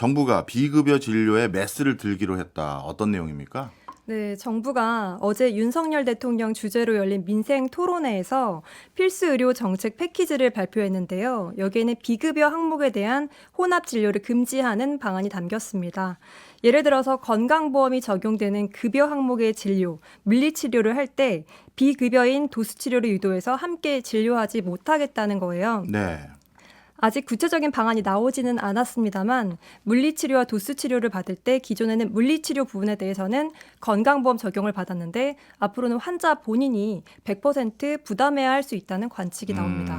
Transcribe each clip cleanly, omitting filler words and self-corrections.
정부가 비급여 진료에 메스를 들기로 했다. 어떤 내용입니까? 네, 정부가 어제 윤석열 대통령 주재로 열린 민생 토론회에서 필수 의료 정책 패키지를 발표했는데요. 여기에는 비급여 항목에 대한 혼합 진료를 금지하는 방안이 담겼습니다. 예를 들어서 건강보험이 적용되는 급여 항목의 진료, 물리치료를 할 때 비급여인 도수치료를 유도해서 함께 진료하지 못하겠다는 거예요. 네. 아직 구체적인 방안이 나오지는 않았습니다만 물리치료와 도수치료를 받을 때 기존에는 물리치료 부분에 대해서는 건강보험 적용을 받았는데 앞으로는 환자 본인이 100% 부담해야 할 수 있다는 관측이 나옵니다.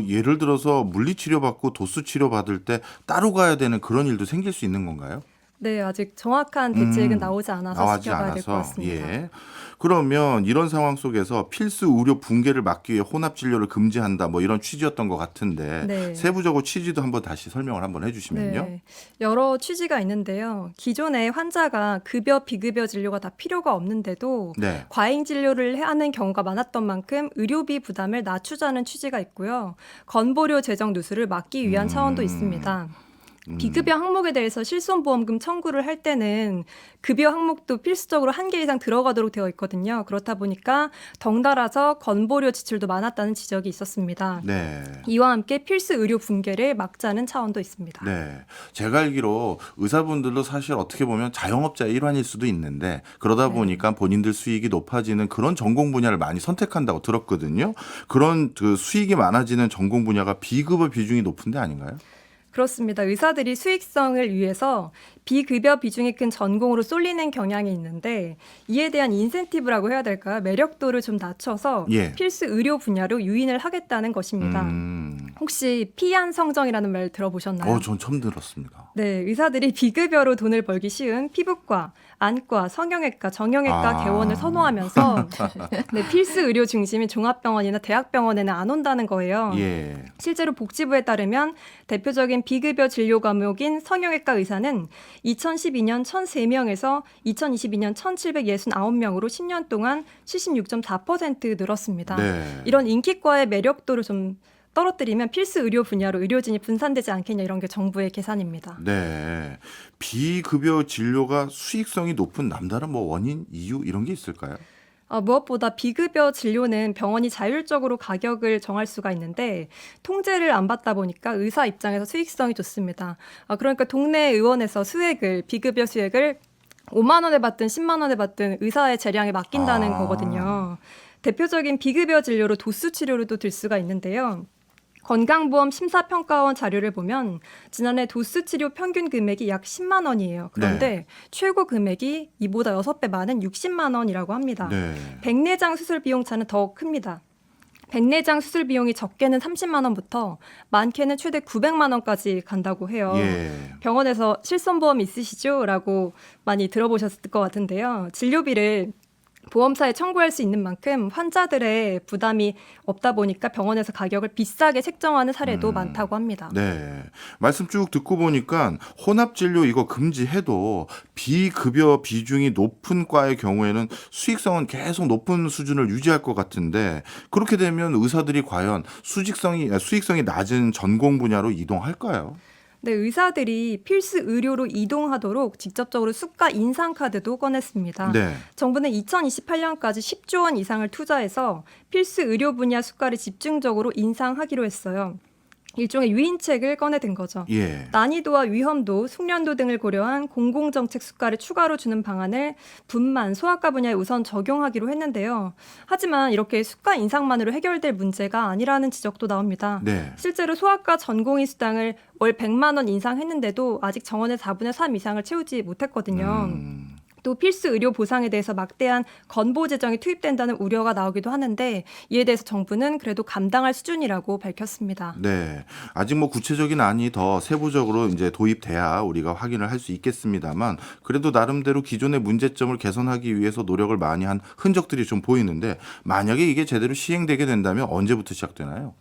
예를 들어서 물리치료 받고 도수치료 받을 때 따로 가야 되는 그런 일도 생길 수 있는 건가요? 네, 아직 정확한 대책은 나오지 않아서 나오지 지켜봐야 될 것 않아서. 같습니다. 예. 그러면 이런 상황 속에서 필수 의료 붕괴를 막기 위해 혼합 진료를 금지한다. 뭐 이런 취지였던 것 같은데 네. 세부적으로 취지도 한번 다시 설명을 한번 해주시면요. 네, 여러 취지가 있는데요. 기존에 환자가 급여, 비급여 진료가 다 필요가 없는데도 네. 과잉 진료를 하는 경우가 많았던 만큼 의료비 부담을 낮추자는 취지가 있고요. 건보료 재정 누수를 막기 위한 차원도 있습니다. 비급여 항목에 대해서 실손보험금 청구를 할 때는 급여 항목도 필수적으로 한 개 이상 들어가도록 되어 있거든요. 그렇다 보니까 덩달아서 건보료 지출도 많았다는 지적이 있었습니다. 네. 이와 함께 필수 의료 붕괴를 막자는 차원도 있습니다. 네. 제가 알기로 의사분들도 사실 어떻게 보면 자영업자의 일환일 수도 있는데 그러다 보니까 본인들 수익이 높아지는 그런 전공 분야를 많이 선택한다고 들었거든요. 그런 그 수익이 많아지는 전공 분야가 비급여 비중이 높은 데 아닌가요? 그렇습니다. 의사들이 수익성을 위해서 비급여 비중이 큰 전공으로 쏠리는 경향이 있는데 이에 대한 인센티브라고 해야 될까요? 매력도를 좀 낮춰서 예. 필수 의료 분야로 유인을 하겠다는 것입니다. 혹시 피한성정이라는 말 들어보셨나요? 전 처음 들었습니다. 네, 의사들이 비급여로 돈을 벌기 쉬운 피부과, 안과, 성형외과, 정형외과 개원을 선호하면서 네, 필수 의료 중심인 종합병원이나 대학병원에는 안 온다는 거예요. 예. 실제로 복지부에 따르면 대표적인 비급여 진료 과목인 성형외과 의사는 2012년 1,003명에서 2022년 1,769명으로 10년 동안 76.4% 늘었습니다. 네. 이런 인기과의 매력도를 좀 떨어뜨리면 필수 의료 분야로 의료진이 분산되지 않겠냐 이런 게 정부의 계산입니다. 네. 비급여 진료가 수익성이 높은 남다른 뭐 원인, 이유 이런 게 있을까요? 무엇보다 비급여 진료는 병원이 자율적으로 가격을 정할 수가 있는데 통제를 안 받다 보니까 의사 입장에서 수익성이 좋습니다. 그러니까 동네 의원에서 비급여 수액을 5만 원에 받든 10만 원에 받든 의사의 재량에 맡긴다는 거거든요. 대표적인 비급여 진료로 도수 치료로도 들 수가 있는데요. 건강보험 심사평가원 자료를 보면 지난해 도수치료 평균 금액이 약 10만 원이에요. 그런데 최고 금액이 이보다 6배 많은 60만 원이라고 합니다. 네. 백내장 수술 비용차는 더 큽니다. 백내장 수술 비용이 적게는 30만 원부터 많게는 최대 900만 원까지 간다고 해요. 예. 병원에서 실손보험 있으시죠? 라고 많이 들어보셨을 것 같은데요. 진료비를 보험사에 청구할 수 있는 만큼 환자들의 부담이 없다 보니까 병원에서 가격을 비싸게 책정하는 사례도 많다고 합니다. 네. 말씀 쭉 듣고 보니까 혼합 진료 이거 금지해도 비급여 비중이 높은 과의 경우에는 수익성은 계속 높은 수준을 유지할 것 같은데 그렇게 되면 의사들이 과연 수익성이 낮은 전공 분야로 이동할까요? 네, 의사들이 필수 의료로 이동하도록 직접적으로 수가 인상 카드도 꺼냈습니다. 네. 정부는 2028년까지 10조 원 이상을 투자해서 필수 의료 분야 수가를 집중적으로 인상하기로 했어요. 일종의 유인책을 꺼내든 거죠. 예. 난이도와 위험도, 숙련도 등을 고려한 공공정책 수가를 추가로 주는 방안을 분만, 소아과 분야에 우선 적용하기로 했는데요. 하지만 이렇게 수가 인상만으로 해결될 문제가 아니라는 지적도 나옵니다. 네. 실제로 소아과 전공의 수당을 월 100만 원 인상했는데도 아직 정원의 4분의 3 이상을 채우지 못했거든요. 또 필수 의료 보상에 대해서 막대한 건보 재정이 투입된다는 우려가 나오기도 하는데 이에 대해서 정부는 그래도 감당할 수준이라고 밝혔습니다. 네. 아직 뭐 구체적인 안이 더 세부적으로 이제 도입돼야 우리가 확인을 할 수 있겠습니다만 그래도 나름대로 기존의 문제점을 개선하기 위해서 노력을 많이 한 흔적들이 좀 보이는데 만약에 이게 제대로 시행되게 된다면 언제부터 시작되나요?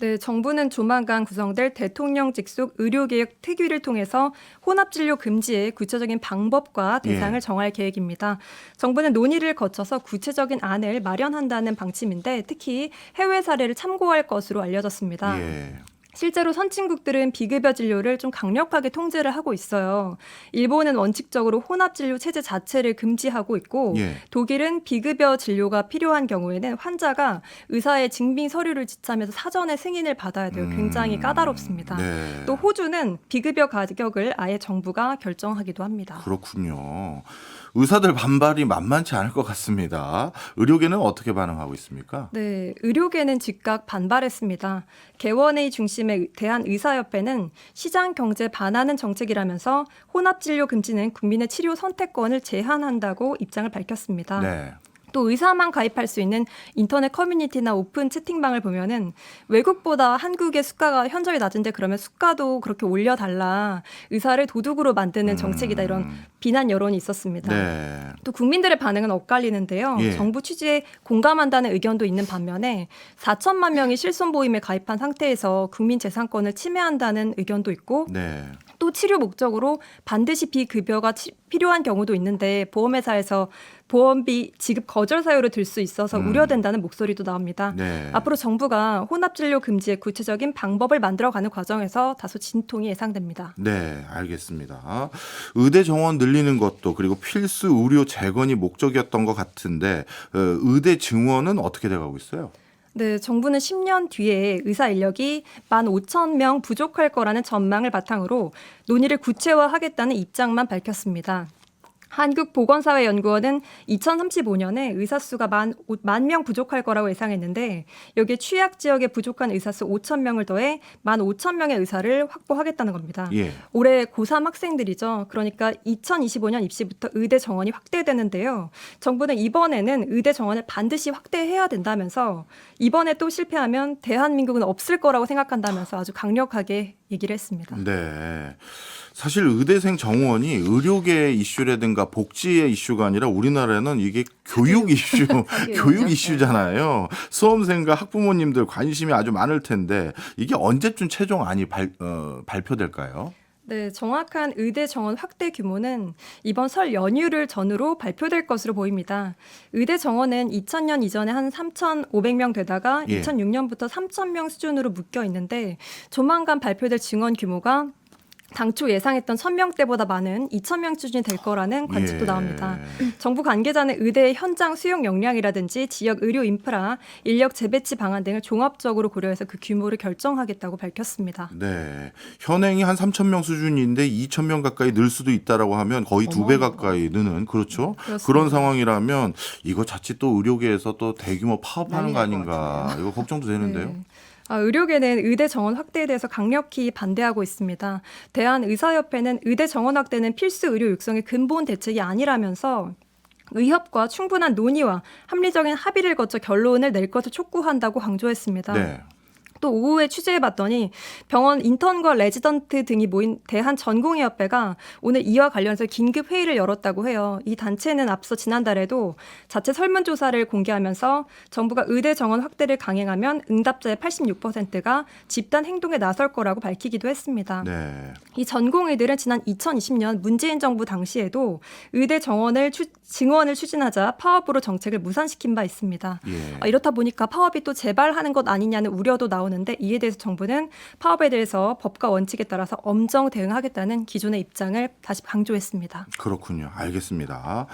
네, 정부는 조만간 구성될 대통령 직속 의료개혁 특위를 통해서 혼합진료 금지의 구체적인 방법과 대상을 정할 계획입니다. 정부는 논의를 거쳐서 구체적인 안을 마련한다는 방침인데 특히 해외 사례를 참고할 것으로 알려졌습니다. 예. 실제로 선진국들은 비급여 진료를 좀 강력하게 통제를 하고 있어요. 일본은 원칙적으로 혼합 진료 체제 자체를 금지하고 있고 예. 독일은 비급여 진료가 필요한 경우에는 환자가 의사의 증빙 서류를 지참해서 사전에 승인을 받아야 돼요. 굉장히 까다롭습니다. 네. 또 호주는 비급여 가격을 아예 정부가 결정하기도 합니다. 그렇군요. 의사들 반발이 만만치 않을 것 같습니다. 의료계는 어떻게 반응하고 있습니까? 네, 의료계는 즉각 반발했습니다. 개원의 중심의 대한의사협회는 시장 경제 반하는 정책이라면서 혼합진료 금지는 국민의 치료 선택권을 제한한다고 입장을 밝혔습니다. 네. 또 의사만 가입할 수 있는 인터넷 커뮤니티나 오픈 채팅방을 보면은 외국보다 한국의 수가가 현저히 낮은데 그러면 수가도 그렇게 올려달라. 의사를 도둑으로 만드는 정책이다. 이런 비난 여론이 있었습니다. 네. 또 국민들의 반응은 엇갈리는데요. 예. 정부 취지에 공감한다는 의견도 있는 반면에 4천만 명이 실손보험에 가입한 상태에서 국민 재산권을 침해한다는 의견도 있고 네. 또 치료 목적으로 반드시 비급여가 필요한 경우도 있는데 보험회사에서 보험비 지급 거절 사유를 들 수 있어서 우려된다는 목소리도 나옵니다. 네. 앞으로 정부가 혼합진료 금지의 구체적인 방법을 만들어가는 과정에서 다소 진통이 예상됩니다. 네, 알겠습니다. 의대 정원 늘리는 것도 그리고 필수 의료 재건이 목적이었던 것 같은데 의대 증원은 어떻게 돼가고 있어요? 네, 정부는 10년 뒤에 의사 인력이 15,000명 부족할 거라는 전망을 바탕으로 논의를 구체화하겠다는 입장만 밝혔습니다. 한국보건사회연구원은 2035년에 의사 수가 만 명 부족할 거라고 예상했는데 여기에 취약 지역에 부족한 의사 수 5,000명을 더해 15,000명의 의사를 확보하겠다는 겁니다. 예. 올해 고3 학생들이죠. 그러니까 2025년 입시부터 의대 정원이 확대되는데요. 정부는 이번에는 의대 정원을 반드시 확대해야 된다면서 이번에 또 실패하면 대한민국은 없을 거라고 생각한다면서 아주 강력하게 얘기를 했습니다. 네. 사실 의대생 정원이 의료계 이슈라든가 복지의 이슈가 아니라 우리나라는 이게 교육 이슈, 교육 이슈잖아요. 수험생과 학부모님들 관심이 아주 많을 텐데 이게 언제쯤 최종안이 발표될까요? 네, 정확한 의대 정원 확대 규모는 이번 설 연휴를 전후로 발표될 것으로 보입니다. 의대 정원은 2000년 이전에 한 3,500명 되다가 예. 2006년부터 3,000명 수준으로 묶여 있는데 조만간 발표될 증원 규모가 당초 예상했던 1,000명대보다 많은 2,000명 수준이 될 거라는 관측도 예. 나옵니다. 정부 관계자는 의대의 현장 수용 역량이라든지 지역 의료 인프라, 인력 재배치 방안 등을 종합적으로 고려해서 그 규모를 결정하겠다고 밝혔습니다. 네. 현행이 한 3,000명 수준인데 2,000명 가까이 늘 수도 있다라고 하면 거의 2배 가까이 느는 그렇죠. 그렇습니다. 그런 상황이라면 이거 자칫 또 의료계에서 또 대규모 파업하는 거 아닌가 이거 걱정도 되는데요. 네. 의료계는 의대 정원 확대에 대해서 강력히 반대하고 있습니다. 대한의사협회는 의대 정원 확대는 필수 의료 육성의 근본 대책이 아니라면서 의협과 충분한 논의와 합리적인 합의를 거쳐 결론을 낼 것을 촉구한다고 강조했습니다. 네. 또 오후에 취재해봤더니 병원 인턴과 레지던트 등이 모인 대한전공의협회가 오늘 이와 관련해서 긴급 회의를 열었다고 해요. 이 단체는 앞서 지난달에도 자체 설문조사를 공개하면서 정부가 의대 정원 확대를 강행하면 응답자의 86%가 집단 행동에 나설 거라고 밝히기도 했습니다. 네. 이 전공의들은 지난 2020년 문재인 정부 당시에도 의대 증원을 추진하자 파업으로 정책을 무산시킨 바 있습니다. 예. 이렇다 보니까 파업이 또 재발하는 것 아니냐는 우려도 나오는데 이에 대해서 정부는 파업에 대해서 법과 원칙에 따라서 엄정 대응하겠다는 기존의 입장을 다시 강조했습니다. 그렇군요. 알겠습니다.